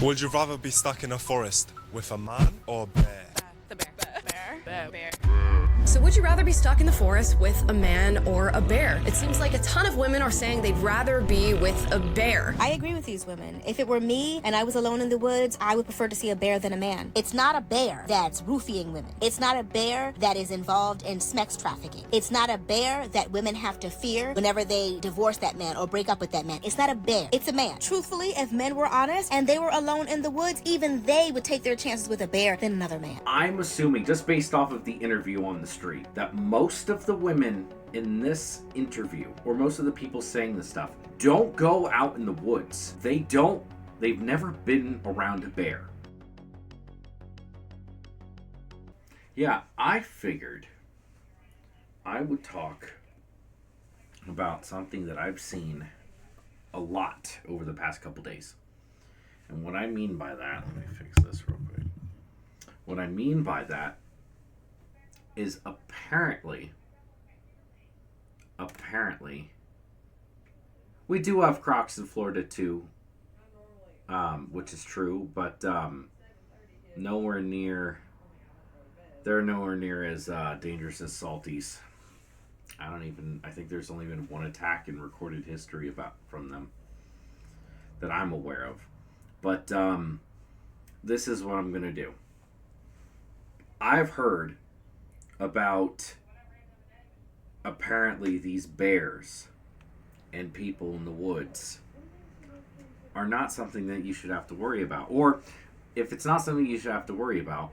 Would you rather be stuck in a forest with a man or a bear? The bear. Bear. So would you rather be stuck in the forest with a man or a bear? It seems like a ton of women are saying they'd rather be with a bear. I agree with these women. If it were me and I was alone in the woods, I would prefer to see a bear than a man. It's not a bear that's roofing women. It's not a bear that is involved in sex trafficking. It's not a bear that women have to fear whenever they divorce that man or break up with that man. It's not a bear. It's a man. Truthfully, if men were honest and they were alone in the woods, even they would take their chances with a bear than another man. I'm assuming, just based off of the interview on the street, that most of the women in this interview, or most of the people saying this stuff, don't go out in the woods. They've never been around a bear. Yeah, I figured I would talk about something that I've seen a lot over the past couple days. And what I mean by that, let me fix this real quick. What I mean by that is apparently, we do have crocs in Florida too, which is true, but they're nowhere near as dangerous as salties. I think there's only been one attack in recorded history from them that I'm aware of. But this is what I'm going to do. I've heard about apparently these bears and people in the woods are not something that you should have to worry about. Or if it's not something you should have to worry about,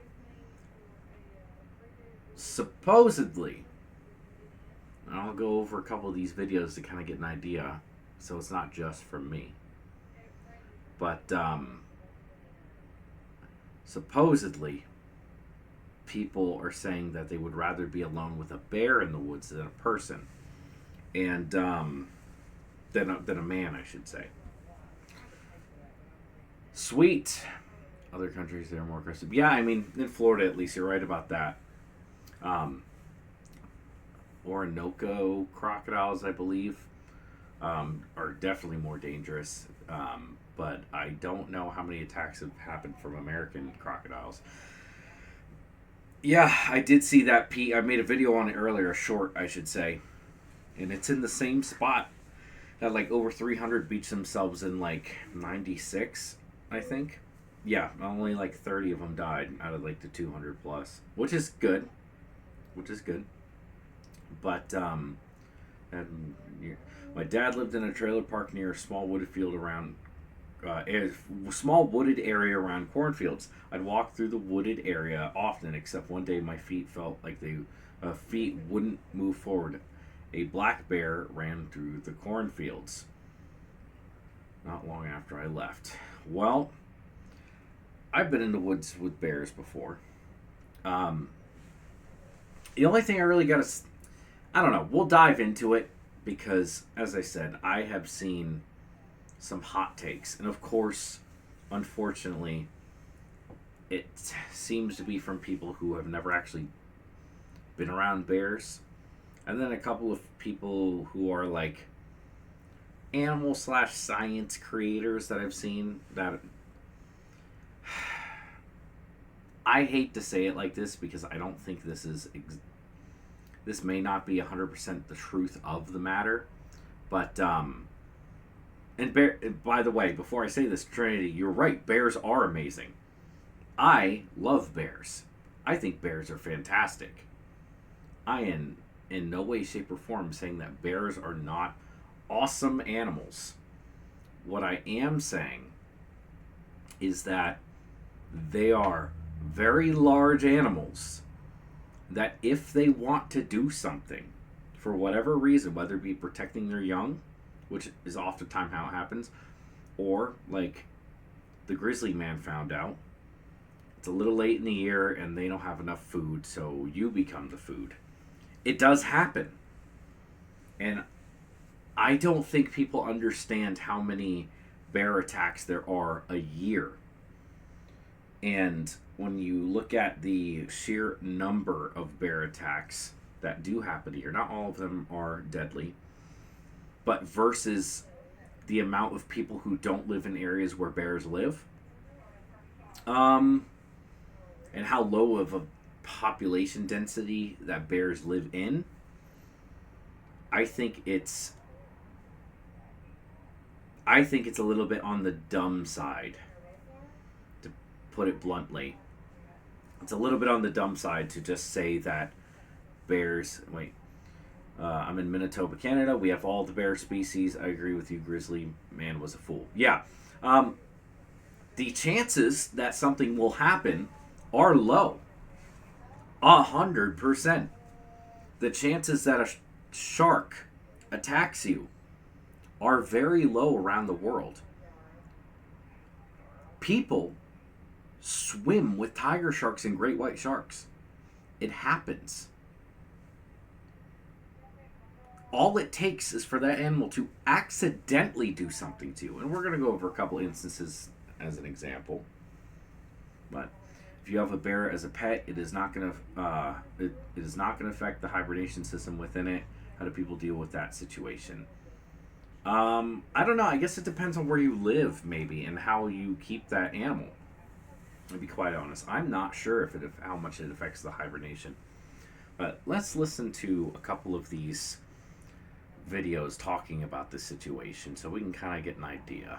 supposedly, and I'll go over a couple of these videos to kind of get an idea, so it's not just from me. But supposedly, people are saying that they would rather be alone with a bear in the woods than a person, and than a man, I should say. Sweet. Other countries, they're more aggressive. Yeah, I mean, in Florida at least, you're right about that. Orinoco crocodiles, I believe, are definitely more dangerous. But I don't know how many attacks have happened from American crocodiles. Yeah, I did see that. I made a video on it earlier, a short, I should say. And it's in the same spot that like over 300 beached themselves in like 96, I think. Yeah, only like 30 of them died out of like the 200 plus, which is good. But and my dad lived in a trailer park near a small wooded field around a small wooded area around cornfields. I'd walk through the wooded area often, except one day my feet felt like feet wouldn't move forward. A black bear ran through the cornfields not long after I left. Well, I've been in the woods with bears before. The only thing I really I don't know, we'll dive into it because, as I said, I have seen some hot takes. And of course, unfortunately, it seems to be from people who have never actually been around bears. And then a couple of people who are like animal/science creators that I've seen that I hate to say it like this because I don't think this may not be 100% the truth of the matter. But and by the way, before I say this, Trinity, you're right. Bears are amazing. I love bears. I think bears are fantastic. I am in no way, shape, or form saying that bears are not awesome animals. What I am saying is that they are very large animals that if they want to do something, for whatever reason, whether it be protecting their young, which is oftentimes how it happens, or like the grizzly man found out, it's a little late in the year and they don't have enough food, so you become the food. It does happen. And I don't think people understand how many bear attacks there are a year. And when you look at the sheer number of bear attacks that do happen a year, not all of them are deadly, but versus the amount of people who don't live in areas where bears live, And how low of a population density that bears live in, I think it's a little bit on the dumb side, to put it bluntly. It's a little bit on the dumb side to just say that bears... I'm in Manitoba, Canada. We have all the bear species. I agree with you. Grizzly man was a fool. Yeah. The chances that something will happen are low. 100%. The chances that a shark attacks you are very low around the world. People swim with tiger sharks and great white sharks. It happens. All it takes is for that animal to accidentally do something to you. And we're going to go over a couple instances as an example. But if you have a bear as a pet, it is not going to it is not going to affect the hibernation system within it. How do people deal with that situation? I don't know. I guess it depends on where you live, maybe, and how you keep that animal. To be quite honest, I'm not sure how much it affects the hibernation. But let's listen to a couple of these videos talking about this situation so we can kind of get an idea.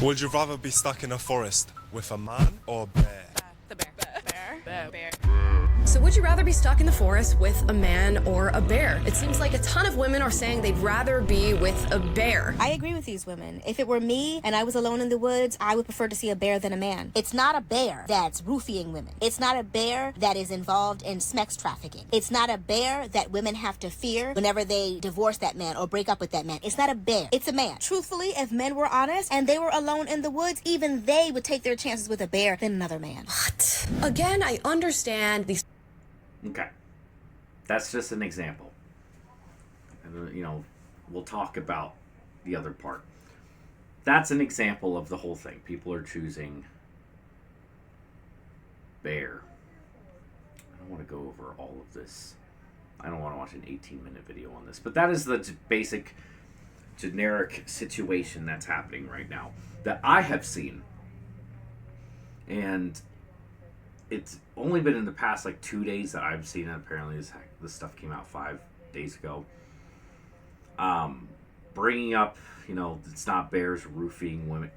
Would you rather be stuck in a forest with a man or a bear? The bear. Bear. So would you rather be stuck in the forest with a man or a bear? It seems like a ton of women are saying they'd rather be with a bear. I agree with these women. If it were me and I was alone in the woods, I would prefer to see a bear than a man. It's not a bear that's roofing women. It's not a bear that is involved in sex trafficking. It's not a bear that women have to fear whenever they divorce that man or break up with that man. It's not a bear. It's a man. Truthfully, if men were honest and they were alone in the woods, even they would take their chances with a bear than another man. What? Again, I understand these. Okay. That's just an example. And, we'll talk about the other part. That's an example of the whole thing. People are choosing bear. I don't want to go over all of this. I don't want to watch an 18-minute video on this. But that is the basic, generic situation that's happening right now that I have seen. And it's only been in the past 2 days that I've seen it. Apparently this stuff came out 5 days ago. Bringing up, it's not bears roofing women.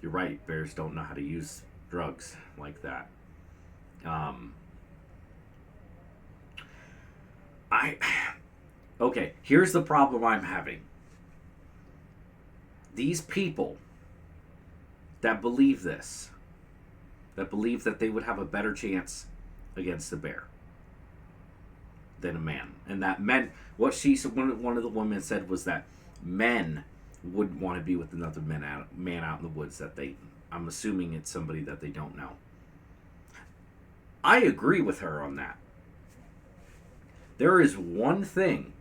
You're right, bears don't know how to use drugs like that. Okay, here's the problem I'm having. These people that believe this, that believe that they would have a better chance against a bear than a man. And that men, what one of the women said was that men would want to be with another man out in the woods that I'm assuming it's somebody that they don't know. I agree with her on that. There is one thing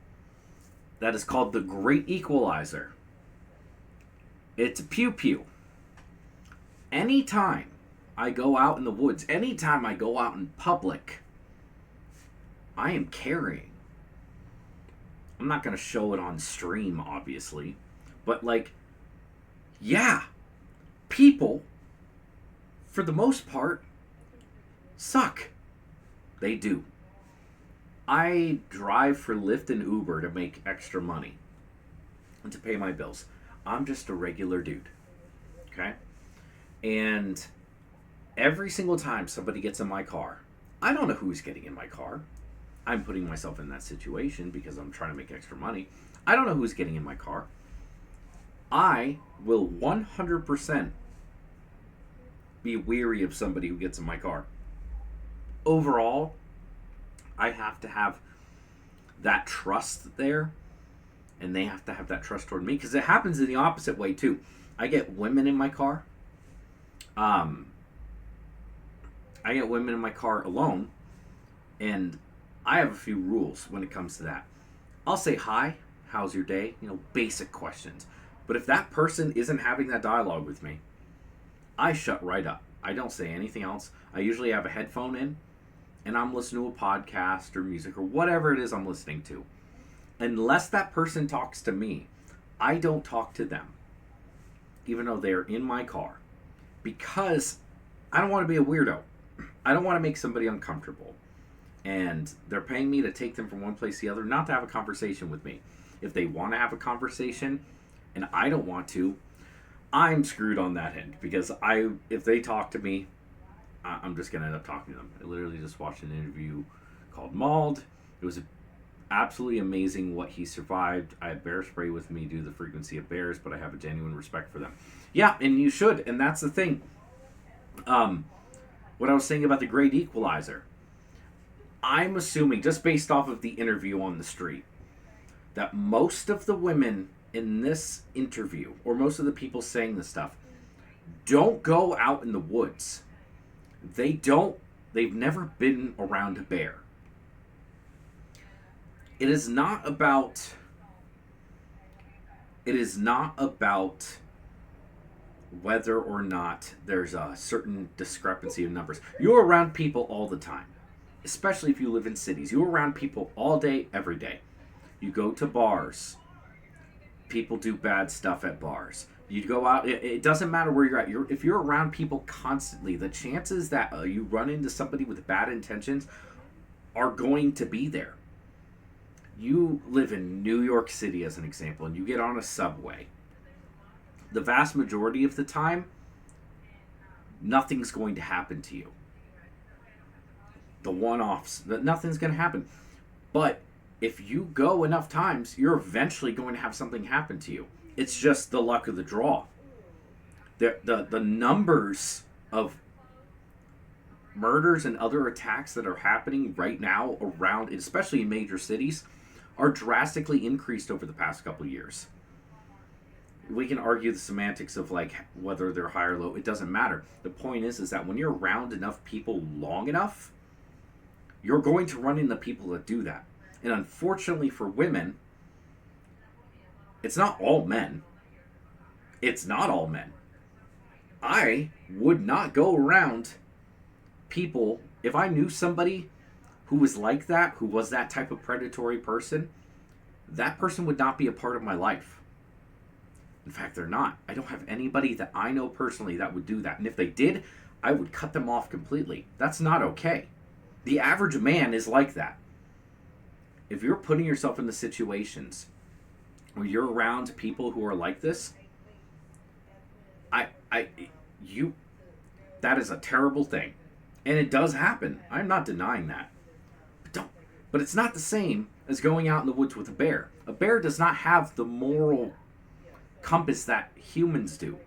that is called the great equalizer. It's a pew-pew. Anytime I go out in the woods, anytime I go out in public, I am carrying. I'm not going to show it on stream, obviously. But, people, for the most part, suck. They do. I drive for Lyft and Uber to make extra money and to pay my bills. I'm just a regular dude. Okay? And every single time somebody gets in my car, I don't know who's getting in my car. I'm putting myself in that situation because I'm trying to make extra money. I don't know who's getting in my car. I will 100% be weary of somebody who gets in my car. Overall, I have to have that trust there, and they have to have that trust toward me, because it happens in the opposite way too. I get women in my car. I get women in my car alone, and I have a few rules when it comes to that. I'll say hi, how's your day? Basic questions. But if that person isn't having that dialogue with me, I shut right up. I don't say anything else. I usually have a headphone in, and I'm listening to a podcast or music or whatever it is I'm listening to. Unless that person talks to me, I don't talk to them, even though they're in my car. because I don't want to be a weirdo. I don't want to make somebody uncomfortable. And they're paying me to take them from one place to the other, not to have a conversation with me. If they want to have a conversation and I don't want to, I'm screwed on that end. Because if they talk to me, I'm just going to end up talking to them. I literally just watched an interview called Mauled. It was absolutely amazing what he survived. I had bear spray with me due to the frequency of bears, but I have a genuine respect for them. Yeah, and you should. And that's the thing. What I was saying about the Great Equalizer. I'm assuming, just based off of the interview on the street, that most of the women in this interview, or most of the people saying this stuff, don't go out in the woods. They've never been around a bear. It is not about whether or not there's a certain discrepancy of numbers. You're around people all the time, especially if you live in cities. You're around people all day, every day. You go to bars. People do bad stuff at bars. You go out. It doesn't matter where you're at. If you're around people constantly, the chances that you run into somebody with bad intentions are going to be there. You live in New York City, as an example, and you get on a subway. The vast majority of the time, nothing's going to happen to you. The one-offs, nothing's going to happen. But if you go enough times, you're eventually going to have something happen to you. It's just the luck of the draw. The numbers of murders and other attacks that are happening right now around, especially in major cities, are drastically increased over the past couple of years. We can argue the semantics of like whether they're high or low. It doesn't matter. The point is that when you're around enough people long enough, you're going to run into people that do that. And unfortunately for women, it's not all men. It's not all men. I would not go around people, if I knew somebody who was like that, who was that type of predatory person, that person would not be a part of my life. In fact, they're not. I don't have anybody that I know personally that would do that. And if they did, I would cut them off completely. That's not okay. The average man is like that. If you're putting yourself in the situations where you're around people who are like this, that is a terrible thing. And it does happen. I'm not denying that. But it's not the same as going out in the woods with a bear. A bear does not have the moral compass that humans do.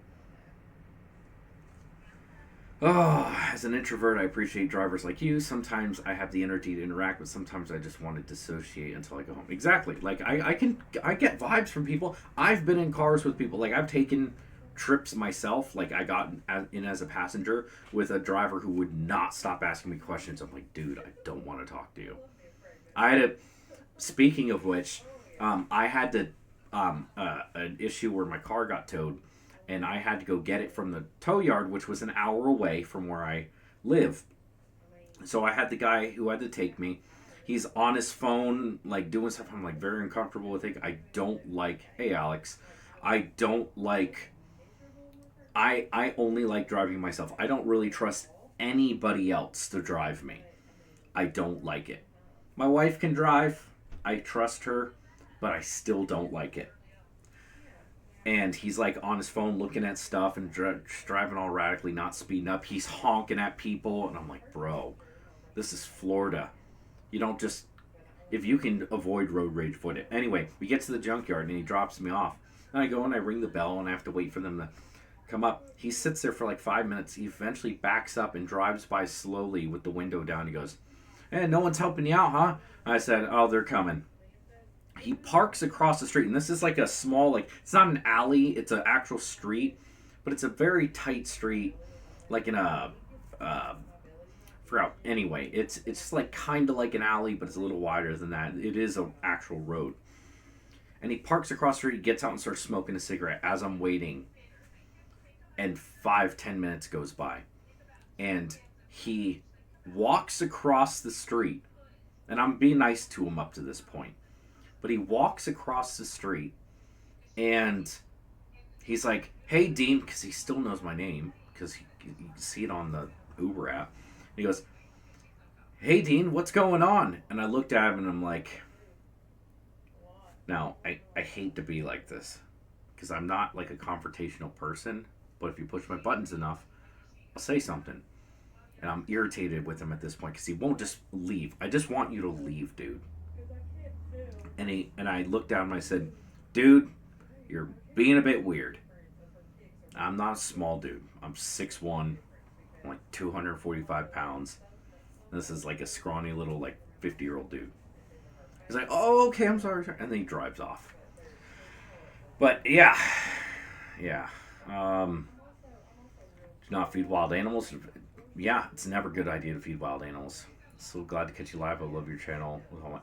Oh, as an introvert, I appreciate drivers like you. Sometimes I have the energy to interact, but sometimes I just want to dissociate until I go home. Exactly. Like, I get vibes from people. I've been in cars with people. Like, I've taken trips myself. Like, I got in as a passenger with a driver who would not stop asking me questions. I'm like, dude, I don't want to talk to you. Speaking of which, I had to, an issue where my car got towed, and I had to go get it from the tow yard, which was an hour away from where I live. So I had the guy who had to take me. He's on his phone, like, doing stuff. I'm, like, very uncomfortable with it. I don't like, hey, Alex, I only like driving myself. I don't really trust anybody else to drive me. I don't like it. My wife can drive. I trust her, but I still don't like it. And he's like on his phone looking at stuff and driving all radically, not speeding up. He's honking at people. And I'm like, bro, this is Florida. You don't just, if you can avoid road rage, avoid it. Anyway, we get to the junkyard and he drops me off. And I go and I ring the bell and I have to wait for them to come up. He sits there for like 5 minutes. He eventually backs up and drives by slowly with the window down. He goes, hey, no one's helping you out, huh? I said, oh, they're coming. He parks across the street, and this is like a small, like, it's not an alley, it's an actual street, but it's a very tight street, like in a, anyway, it's like kind of like an alley, but it's a little wider than that. It is an actual road. And he parks across the street, gets out and starts smoking a cigarette as I'm waiting, and 5-10 minutes goes by, and he walks across the street, and I'm being nice to him up to this point. But he walks across the street and he's like, "Hey, Dean," because he still knows my name, because you can see it on the Uber app. He goes, "Hey, Dean, what's going on?" And I looked at him and I'm like, now, I hate to be like this, because I'm not like a confrontational person, but if you push my buttons enough, I'll say something. And I'm irritated with him at this point, because he won't just leave. I just want you to leave, dude. And I looked down and I said, "Dude, you're being a bit weird. I'm not a small dude. I'm 6'1", I'm like 245 pounds. This is like a scrawny little like 50-year-old dude." He's like, "Oh, okay, I'm sorry." And then he drives off. But yeah. Do not feed wild animals. Yeah, it's never a good idea to feed wild animals. So glad to catch you live. I love your channel.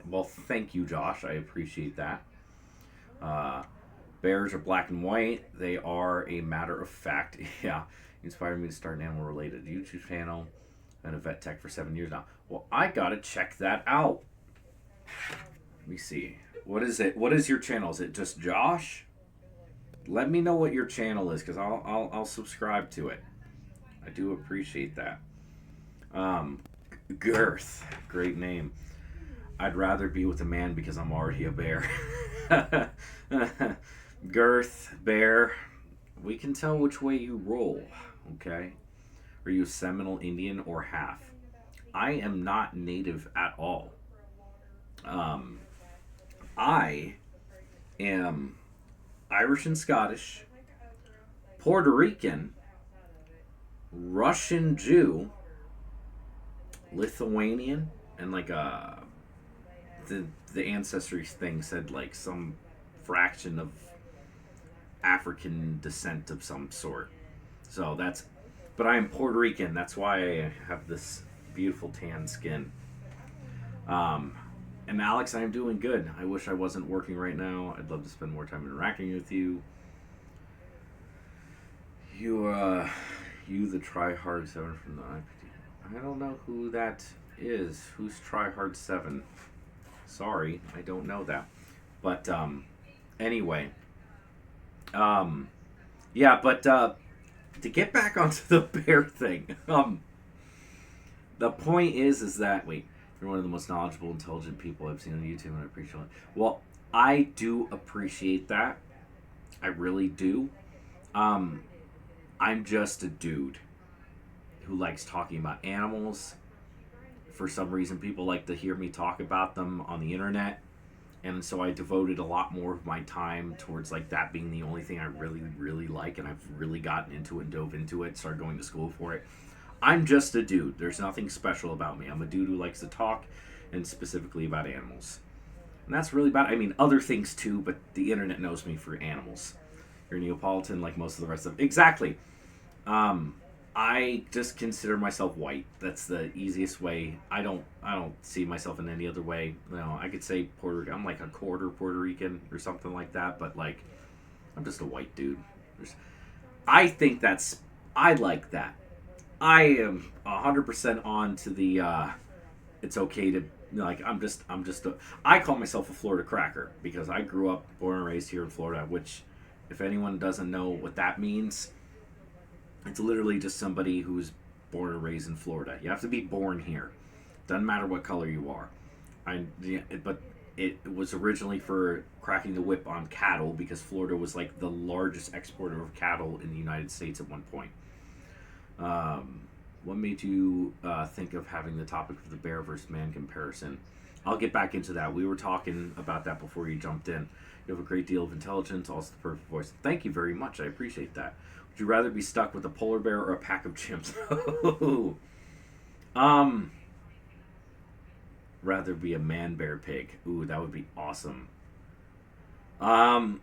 Well, thank you, Josh. I appreciate that. Bears are black and white. They are a matter of fact. Yeah, inspired me to start an animal-related YouTube channel. Been a vet tech for 7 years now. Well, I gotta check that out. Let me see. What is it? What is your channel? Is it just Josh? Let me know what your channel is, because I'll subscribe to it. I do appreciate that. Girth, great name. I'd rather be with a man because I'm already a bear. Girth, bear. We can tell which way you roll, okay? Are you Seminole Indian or half? I am not native at all. I am Irish and Scottish, Puerto Rican, Russian Jew, Lithuanian, and like the ancestry thing said like some fraction of African descent of some sort. So that's, but I am Puerto Rican. That's why I have this beautiful tan skin. And Alex, I am doing good. I wish I wasn't working right now. I'd love to spend more time interacting with you. You the Tryhard 7 from the IPT. I don't know who that is. Who's Tryhard 7? Sorry, I don't know that. But anyway, yeah. But to get back onto the bear thing, the point is that you're one of the most knowledgeable, intelligent people I've seen on YouTube, and I appreciate it. Well, I do appreciate that. I really do. I'm just a dude who likes talking about animals. For some reason, people like to hear me talk about them on the internet. And so I devoted a lot more of my time towards like that being the only thing I really, really like. And I've really gotten into it and dove into it, started going to school for it. I'm just a dude. There's nothing special about me. I'm a dude who likes to talk, and specifically about animals. And that's really about it. I mean, other things too, but the internet knows me for animals. You're a Neapolitan like most of the rest of them. Exactly. I just consider myself white. That's the easiest way. I don't see myself in any other way. You know, I could say Puerto Rican. I'm like a quarter Puerto Rican or something like that, but like I'm just a white dude. I think I like that. I am 100% on to the it's okay to like I call myself a Florida cracker because I grew up, born and raised here in Florida, which if anyone doesn't know what that means, it's literally just somebody who's born and raised in Florida. You have to be born here. Doesn't matter what color you are. But it was originally for cracking the whip on cattle because Florida was like the largest exporter of cattle in the United States at one point. What made you think of having the topic of the bear versus man comparison? I'll get back into that. We were talking about that before you jumped in. You have a great deal of intelligence, also the perfect voice. Thank you very much. I appreciate that. Would you rather be stuck with a polar bear or a pack of chimps? Rather be a man bear pig. Ooh, that would be awesome. A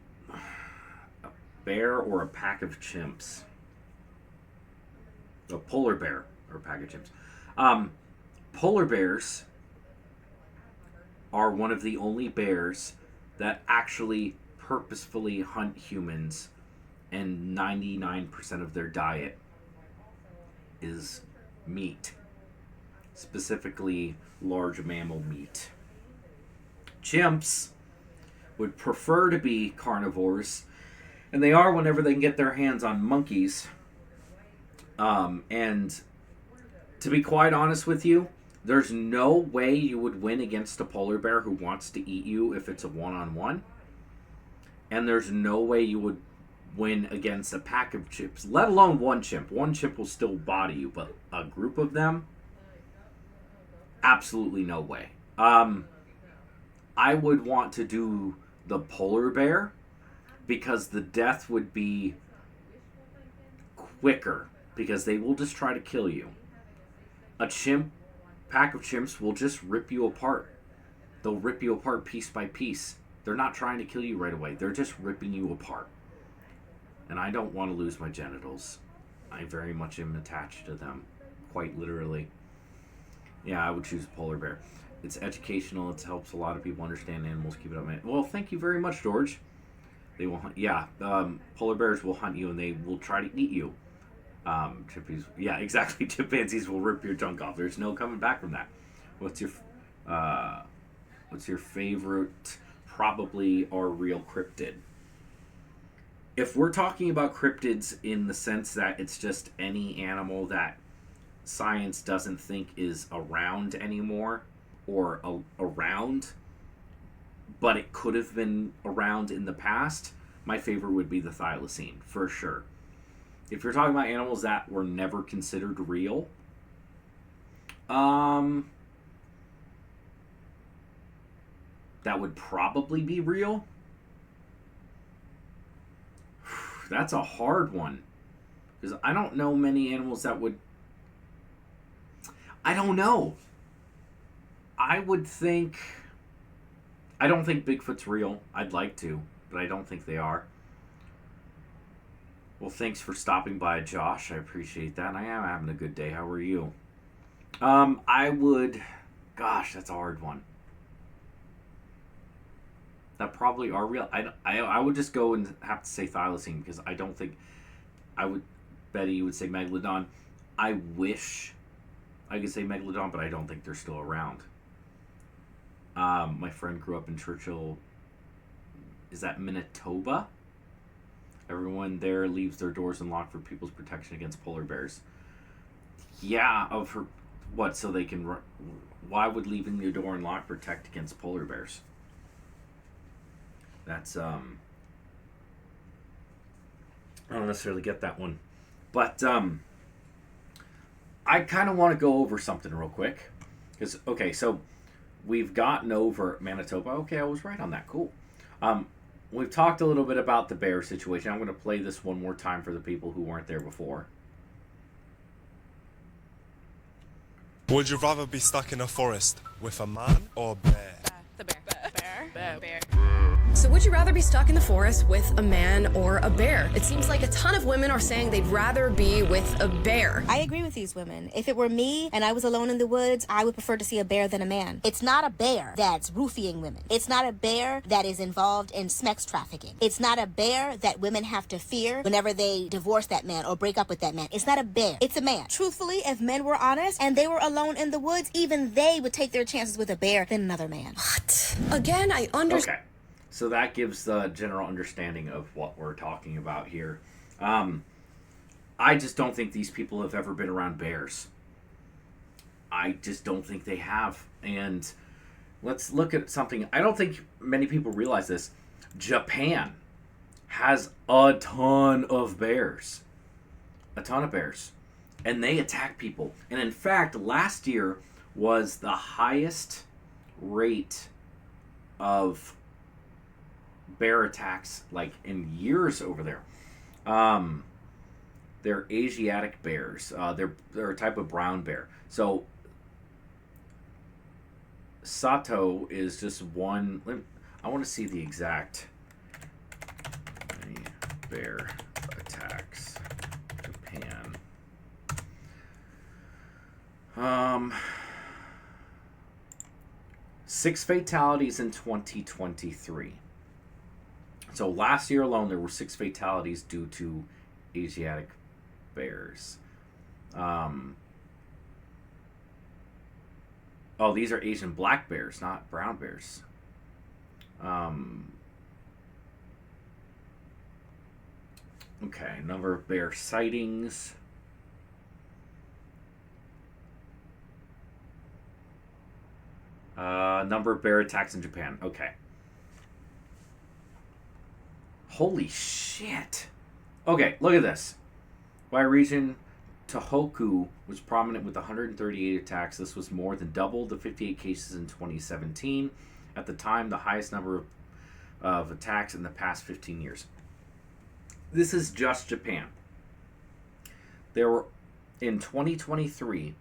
bear or a pack of chimps? A polar bear or a pack of chimps. Polar bears are one of the only bears that actually purposefully hunt humans, and 99% of their diet is meat, specifically large mammal meat. Chimps would prefer to be carnivores And they are whenever they can get their hands on monkeys. And to be quite honest with you, there's no way you would win against a polar bear who wants to eat you if it's a one-on-one. And there's no way you would win against a pack of chimps, let alone one chimp. One chimp will still body you, but a group of them, absolutely no way. I would want to do the polar bear because the death would be quicker because they will just try to kill you. A pack of chimps will just rip you apart. They'll rip you apart piece by piece. They're not trying to kill you right away. They're just ripping you apart. And I don't want to lose my genitals. I very much am attached to them. Quite literally. Yeah, I would choose a polar bear. It's educational. It helps a lot of people understand animals. Keep it up, man. Well, thank you very much, George. They will hunt. Yeah, polar bears will hunt you and they will try to eat you. Chimpanzees. Yeah, exactly. Chimpanzees will rip your junk off. There's no coming back from that. What's your favorite? Probably our real cryptid. If we're talking about cryptids in the sense that it's just any animal that science doesn't think is around anymore, or around, but it could have been around in the past, my favorite would be the thylacine, for sure. If you're talking about animals that were never considered real, that would probably be real. That's a hard one. Because I don't know many animals that would... I don't know. I would think... I don't think Bigfoot's real. I'd like to, but I don't think they are. Well, thanks for stopping by, Josh. I appreciate that. And I am having a good day. How are you? I would... Gosh, that's a hard one. That probably are real. I would just go and have to say thylacine because I don't think... I would... Betty, you would say megalodon. I wish I could say megalodon, but I don't think they're still around. My friend grew up in Churchill. Is that Manitoba? Everyone there leaves their doors unlocked for people's protection against polar bears. Yeah, of her... What, so they can... Why would leaving your door unlocked protect against polar bears? That's, I don't necessarily get that one. But, I kind of want to go over something real quick. Because, okay, so we've gotten over Manitoba. Okay, I was right on that. Cool. We've talked a little bit about the bear situation. I'm going to play this one more time for the people who weren't there before. Would you rather be stuck in a forest with a man or a bear? The bear. Bear. So would you rather be stuck in the forest with a man or a bear? It seems like a ton of women are saying they'd rather be with a bear. I agree with these women. If it were me and I was alone in the woods, I would prefer to see a bear than a man. It's not a bear that's roofing women. It's not a bear that is involved in sex trafficking. It's not a bear that women have to fear whenever they divorce that man or break up with that man. It's not a bear. It's a man. Truthfully, if men were honest and they were alone in the woods, even they would take their chances with a bear than another man. What? Again, I understand. Okay. So that gives the general understanding of what we're talking about here. I just don't think these people have ever been around bears. I just don't think they have. And let's look at something. I don't think many people realize this. Japan has a ton of bears. A ton of bears. And they attack people. And in fact, last year was the highest rate of bear attacks like in years over there. They're Asiatic bears. They're a type of brown bear. So Sato is just one. I want to see the exact bear attacks Japan. 6 fatalities in 2023. So last year alone, there were 6 fatalities due to Asiatic bears. Oh, these are Asian black bears, not brown bears. Okay, number of bear sightings. Number of bear attacks in Japan. Okay. Holy shit. Okay, look at this. By region, Tohoku was prominent with 138 attacks. This was more than double the 58 cases in 2017. At the time, the highest number of attacks in the past 15 years. This is just Japan. There were, in 2023,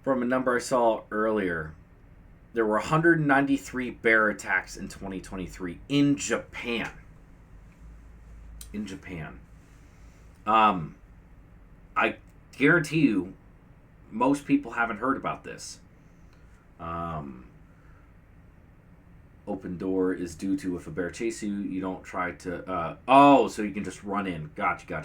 from a number I saw earlier, there were 193 bear attacks in 2023 in Japan. In Japan. I guarantee you, most people haven't heard about this. Open door is due to if a bear chases you, you don't try to... so you can just run in. Gotcha.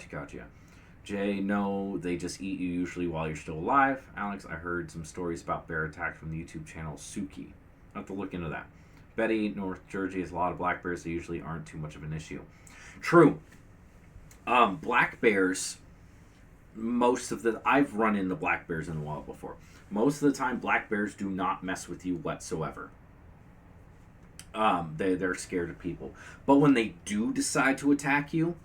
Jay, no, they just eat you usually while you're still alive. Alex, I heard some stories about bear attacks from the YouTube channel Suki. I have to look into that. Betty, North Jersey has a lot of black bears. They usually aren't too much of an issue. True. Black bears, I've run into black bears in the wild before. Most of the time, black bears do not mess with you whatsoever. They're scared of people. But when they do decide to attack you,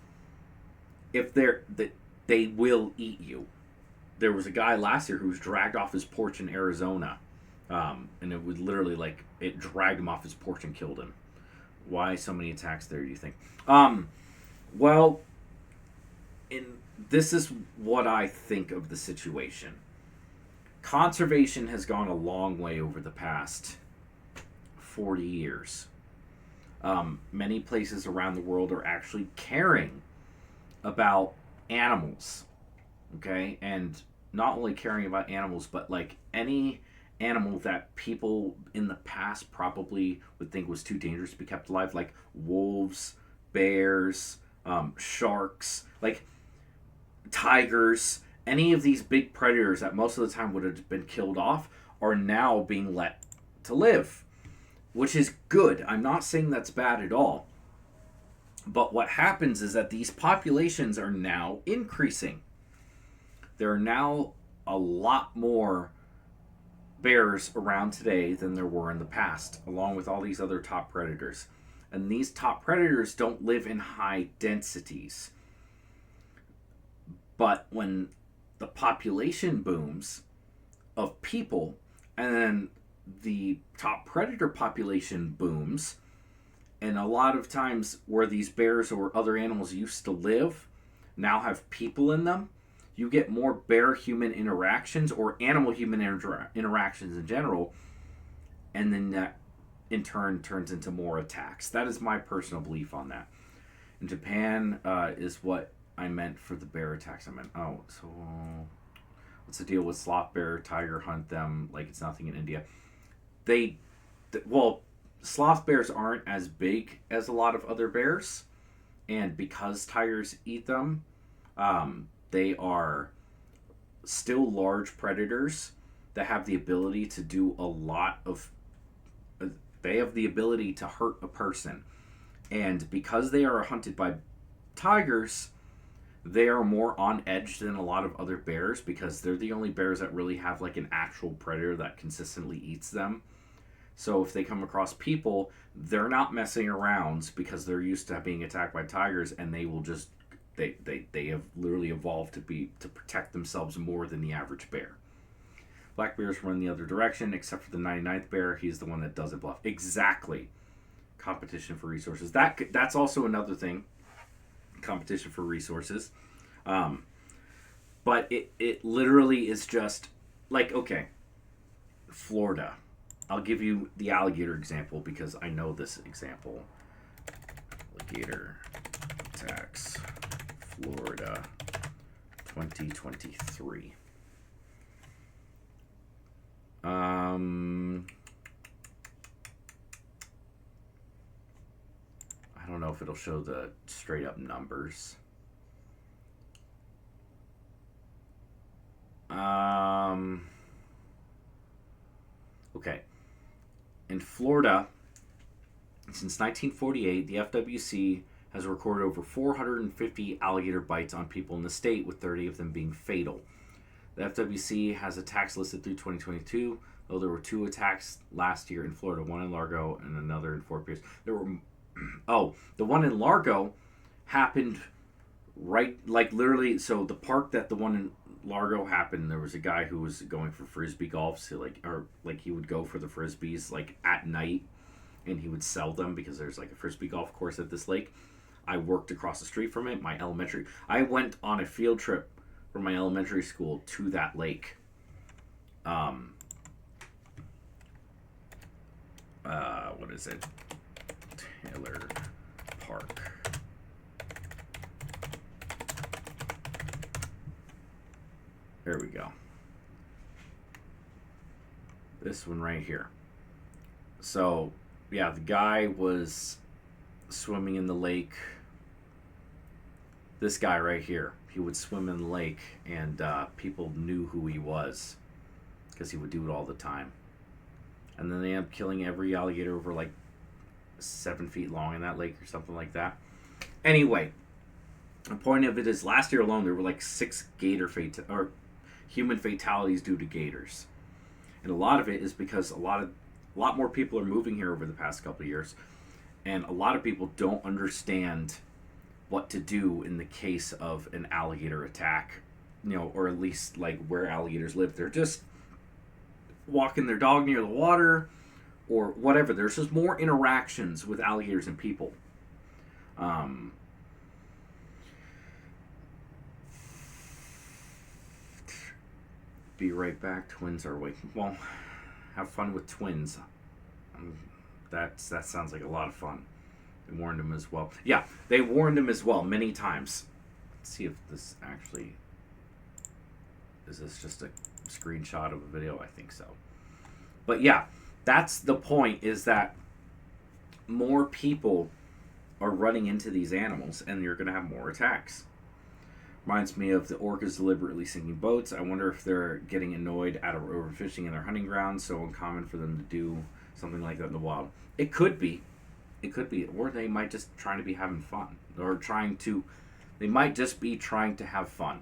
they will eat you. There was a guy last year who was dragged off his porch in Arizona. And it would literally, it dragged him off his porch and killed him. Why so many attacks there, do you think? Well, this is what I think of the situation. Conservation has gone a long way over the past 40 years. Many places around the world are actually caring about animals. Okay? And not only caring about animals, but any animal that people in the past probably would think was too dangerous to be kept alive, like wolves, bears, sharks, tigers, any of these big predators that most of the time would have been killed off are now being let to live, which is good. I'm not saying that's bad at all. But what happens is that these populations are now increasing. There are now a lot more bears around today than there were in the past, along with all these other top predators. And these top predators don't live in high densities. But when the population booms of people, and then the top predator population booms, and a lot of times where these bears or other animals used to live now have people in them, you get more bear-human interactions or animal-human interactions in general, and then that in turn turns into more attacks. That is my personal belief on that. In Japan is what I meant for the bear attacks. I meant, so what's the deal with sloth bear, tiger hunt them like it's nothing in India? Sloth bears aren't as big as a lot of other bears, and because tigers eat them, they are still large predators that have the ability to do a lot of... They have the ability to hurt a person. And because they are hunted by tigers, they are more on edge than a lot of other bears because they're the only bears that really have an actual predator that consistently eats them. So if they come across people, they're not messing around because they're used to being attacked by tigers, and they will just... They have literally evolved to protect themselves more than the average bear. Black bears run the other direction, except for the 99th bear. He's the one that doesn't bluff. Exactly. Competition for resources. That's also another thing. Competition for resources. But it literally is just okay, Florida. I'll give you the alligator example because I know this example. Alligator attacks Florida 2023. I don't know if it'll show the straight up numbers. Okay. In Florida, since 1948, the FWC has recorded over 450 alligator bites on people in the state, with 30 of them being fatal. The FWC has attacks listed through 2022, though there were 2 attacks last year in Florida, one in Largo and another in Fort Pierce. There were, the one in Largo happened right, like literally, so the park that the one in Largo happened, there was a guy who was going for frisbee golf, so he would go for the frisbees like at night, and he would sell them because there's like a frisbee golf course at this lake. I worked across the street from it. I went on a field trip from my elementary school to that lake. What is it? Taylor Park. There we go. This one right here. So, yeah, the guy was swimming in the lake. This guy right here, he would swim in the lake, and people knew who he was because he would do it all the time. And then they ended up killing every alligator over like 7 feet long in that lake or something like that. Anyway, the point of it is, last year alone there were like 6 human fatalities due to gators, and a lot of it is because a lot more people are moving here over the past couple of years, and a lot of people don't understand what to do in the case of an alligator attack, or at least like where alligators live. They're just walking their dog near the water or whatever. There's just more interactions with alligators and people. Be right back. Twins are waiting. Well, have fun with twins. That sounds like a lot of fun. They warned him as well. Yeah, they warned him as well many times. Let's see if this actually... Is this just a screenshot of a video? I think so. But yeah, that's the point, is that more people are running into these animals, and you're going to have more attacks. Reminds me of the orcas deliberately sinking boats. I wonder if they're getting annoyed at overfishing in their hunting grounds, so uncommon for them to do something like that in the wild. It could be. It could be. Or they might just trying to be having fun. They might just be trying to have fun.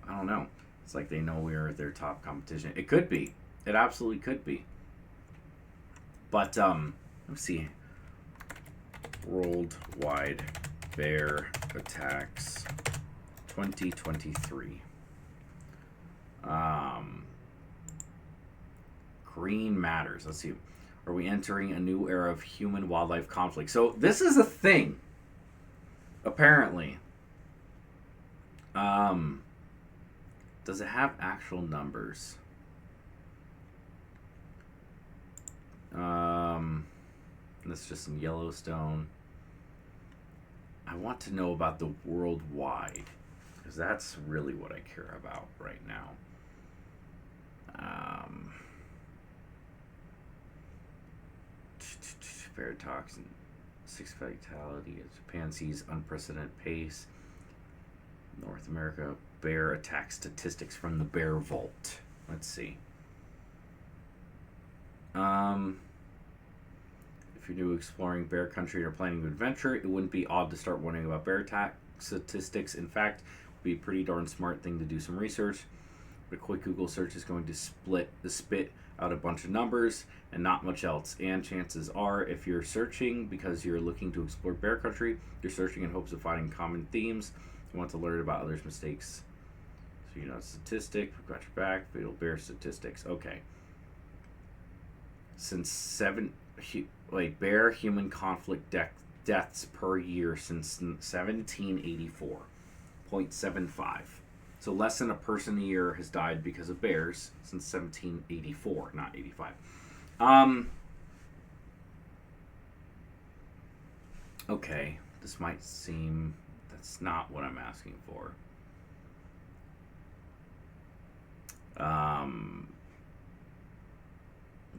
I don't know. It's like they know we're their top competition. It could be. It absolutely could be. But, let's see. Worldwide bear attacks 2023. Green matters. Let's see. Are we entering a new era of human-wildlife conflict? So this is a thing, apparently. Does it have actual numbers? That's just some Yellowstone. I want to know about the worldwide, because that's really what I care about right now. Bear toxin, 6 fatality. Japan sees unprecedented pace. North America bear attack statistics from the Bear Vault. Let's see. If you're new exploring bear country or planning an adventure, it wouldn't be odd to start wondering about bear attack statistics. In fact, it would be a pretty darn smart thing to do some research. A quick Google search is going to spit out a bunch of numbers and not much else. And chances are, if you're searching because you're looking to explore bear country, you're searching in hopes of finding common themes. You want to learn about others' mistakes. So, statistic, we've got your back, fatal bear statistics. Okay. Since bear human conflict deaths per year since 1784, 0.75. So less than a person a year has died because of bears since 1784, not 85. Okay, this might seem... That's not what I'm asking for.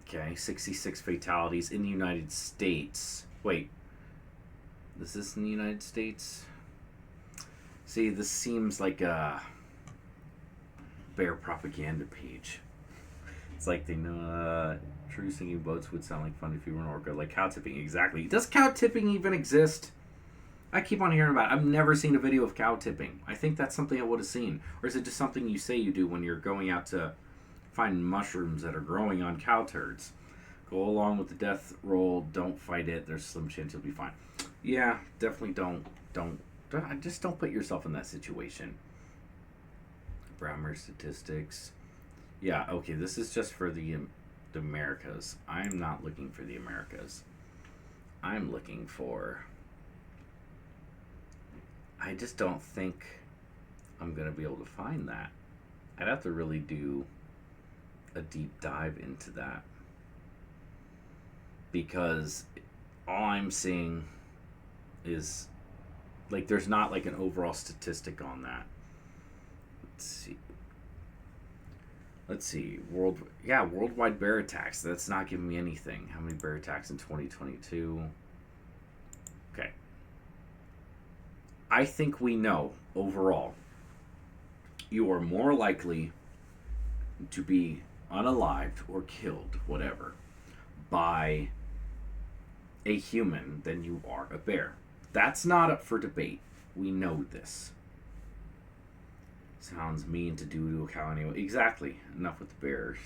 Okay, 66 fatalities in the United States. Wait, is this in the United States? See, this seems like a bear propaganda page. It's like they know true singing boats would sound like fun if you were an orca. Like cow tipping, exactly. Does cow tipping even exist? I keep on hearing about it. I've never seen a video of cow tipping. I think that's something I would have seen. Or is it just something you say you do when you're going out to find mushrooms that are growing on cow turds? Go along with the death roll. Don't fight it. There's a slim chance you'll be fine. Yeah, definitely don't. Just don't put yourself in that situation. Browmer statistics. Yeah, okay, this is just for the Americas. I'm not looking for the Americas. I'm looking for... I just don't think I'm going to be able to find that. I'd have to really do a deep dive into that. Because all I'm seeing is, like, there's not, like, an overall statistic on that. Let's see. Worldwide bear attacks. That's not giving me anything. How many bear attacks in 2022? Okay. I think we know, overall, you are more likely to be unalived or killed, whatever, by a human than you are a bear. That's not up for debate. We know this. Sounds mean to do to a cow anyway. Exactly. Enough with the bears.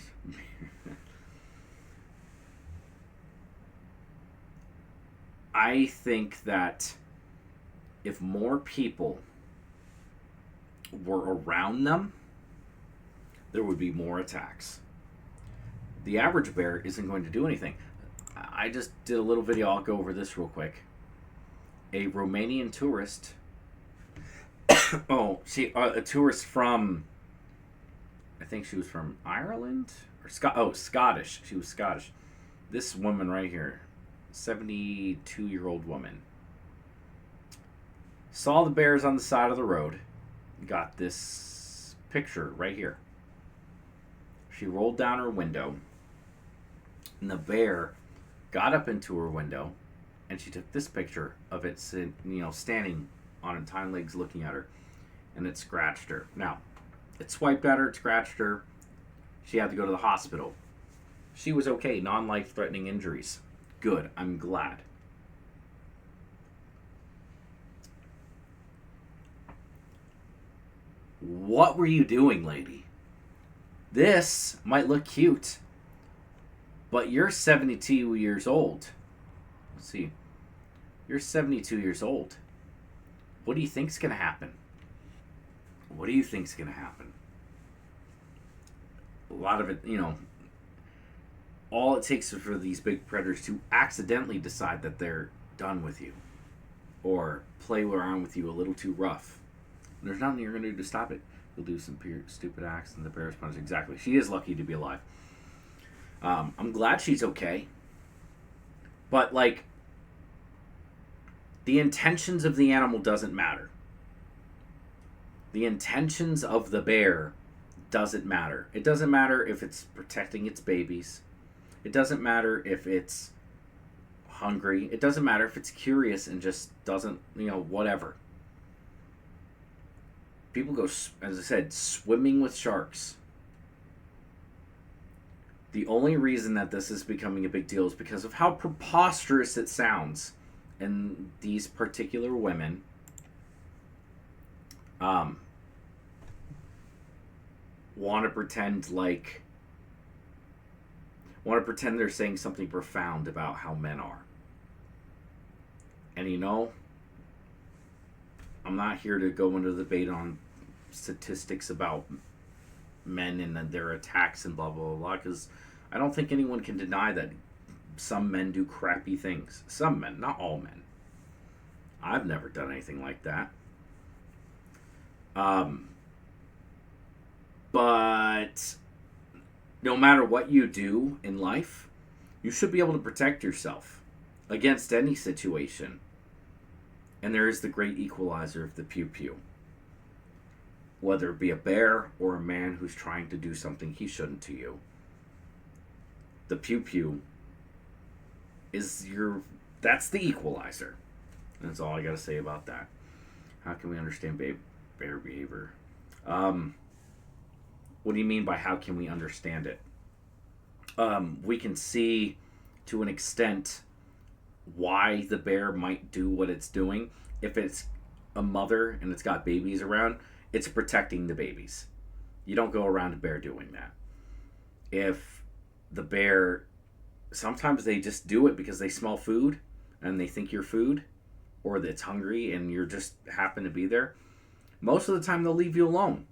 I think that if more people were around them, there would be more attacks. The average bear isn't going to do anything. I just did a little video. I'll go over this real quick. A Romanian tourist... a tourist from... I think she was from Ireland? Or Scottish. She was Scottish. This woman right here, 72-year-old woman, saw the bears on the side of the road, got this picture right here. She rolled down her window, and the bear got up into her window, and she took this picture of it, standing on its hind legs looking at her, and it scratched her. Now, it swiped at her, it scratched her. She had to go to the hospital. She was okay, non-life-threatening injuries. Good, I'm glad. What were you doing, lady? This might look cute, but you're 72 years old. Let's see. You're 72 years old. What do you think's going to happen? What do you think's going to happen? A lot of it, all it takes is for these big predators to accidentally decide that they're done with you, or play around with you a little too rough. And there's nothing you're going to do to stop it. You'll do some stupid acts, and the bear responds. Exactly. She is lucky to be alive. I'm glad she's okay. But, the intentions of the animal doesn't matter. The intentions of the bear doesn't matter. It doesn't matter if it's protecting its babies. It doesn't matter if it's hungry. It doesn't matter if it's curious and just doesn't, whatever. People go, as I said, swimming with sharks. The only reason that this is becoming a big deal is because of how preposterous it sounds. And these particular women want to pretend they're saying something profound about how men are. And I'm not here to go into the debate on statistics about men and their attacks and blah, blah, blah, blah, because I don't think anyone can deny that some men do crappy things. Some men, not all men. I've never done anything like that. But no matter what you do in life, you should be able to protect yourself against any situation. And there is the great equalizer of the pew-pew. Whether it be a bear or a man who's trying to do something he shouldn't to you. The pew-pew is that's the equalizer. That's all I gotta say about that. How can we understand bear behavior? What do you mean by how can we understand it? We can see to an extent why the bear might do what it's doing. if it's a mother and it's got babies around, it's protecting the babies. You don't go around a bear doing that. If the bear, sometimes they just do it because they smell food and they think you're food, or that it's hungry and you're just happen to be there. Most of the time they'll leave you alone.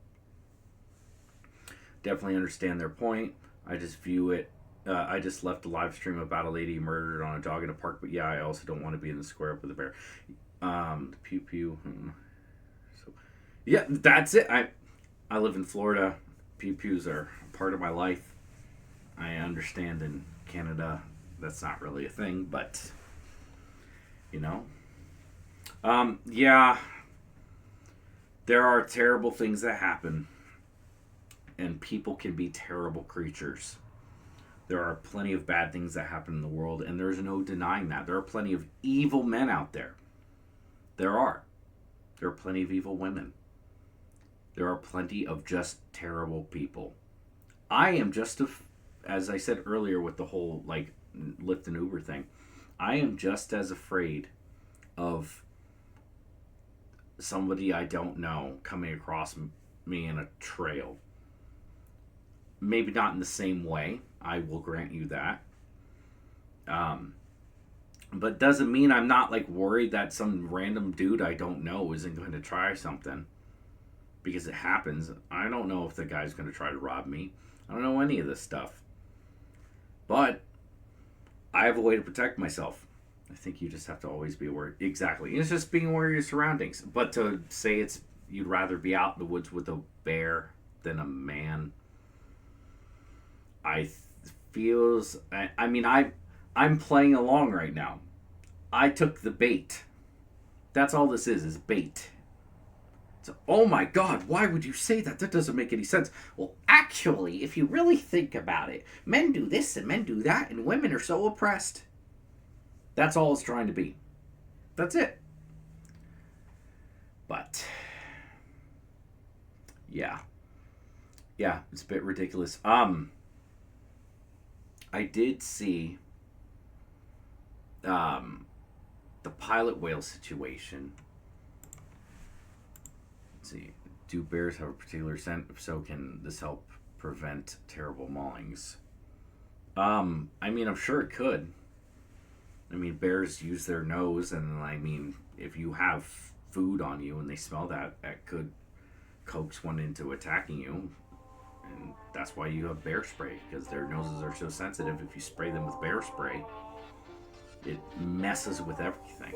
Definitely understand their point. I just view it. I just left a live stream about a lady murdered on a dog in a park, but yeah, I also don't want to be in the square up with a bear. Pew pew. So, yeah, that's it. I live in Florida. Pew pews are part of my life. I understand in Canada that's not really a thing, but you know. Yeah, there are terrible things that happen, and people can be terrible creatures. There are plenty of bad things that happen in the world, and there's no denying that. There are plenty of evil men out there. There are. There are plenty of evil women. There are plenty of just terrible people. I am just, as I said earlier with the whole, like, Lyft and Uber thing, I am just as afraid of somebody I don't know coming across me in a trail. Maybe not in the same way. I will grant you that. But doesn't mean I'm not like worried that some random dude I don't know isn't going to try something. Because it happens. I don't know if the guy's going to try to rob me. I don't know any of this stuff. But I have a way to protect myself. I think you just have to always be aware. Exactly. It's just being aware of your surroundings. But to say you'd rather be out in the woods with a bear than a man, I'm playing along right now. I took the bait. That's all this is bait. So, oh my God, why would you say that? That doesn't make any sense. Well, actually, if you really think about it, men do this and men do that, and women are so oppressed. That's all it's trying to be. That's it. But, yeah. Yeah, it's a bit ridiculous. I did see the pilot whale situation. Let's see. Do bears have a particular scent? If so, can this help prevent terrible maulings? I mean, I'm sure it could. I mean, bears use their nose, and I mean, if you have food on you and they smell that, that could coax one into attacking you. And that's why you have bear spray, because their noses are so sensitive. If you spray them with bear spray, it messes with everything.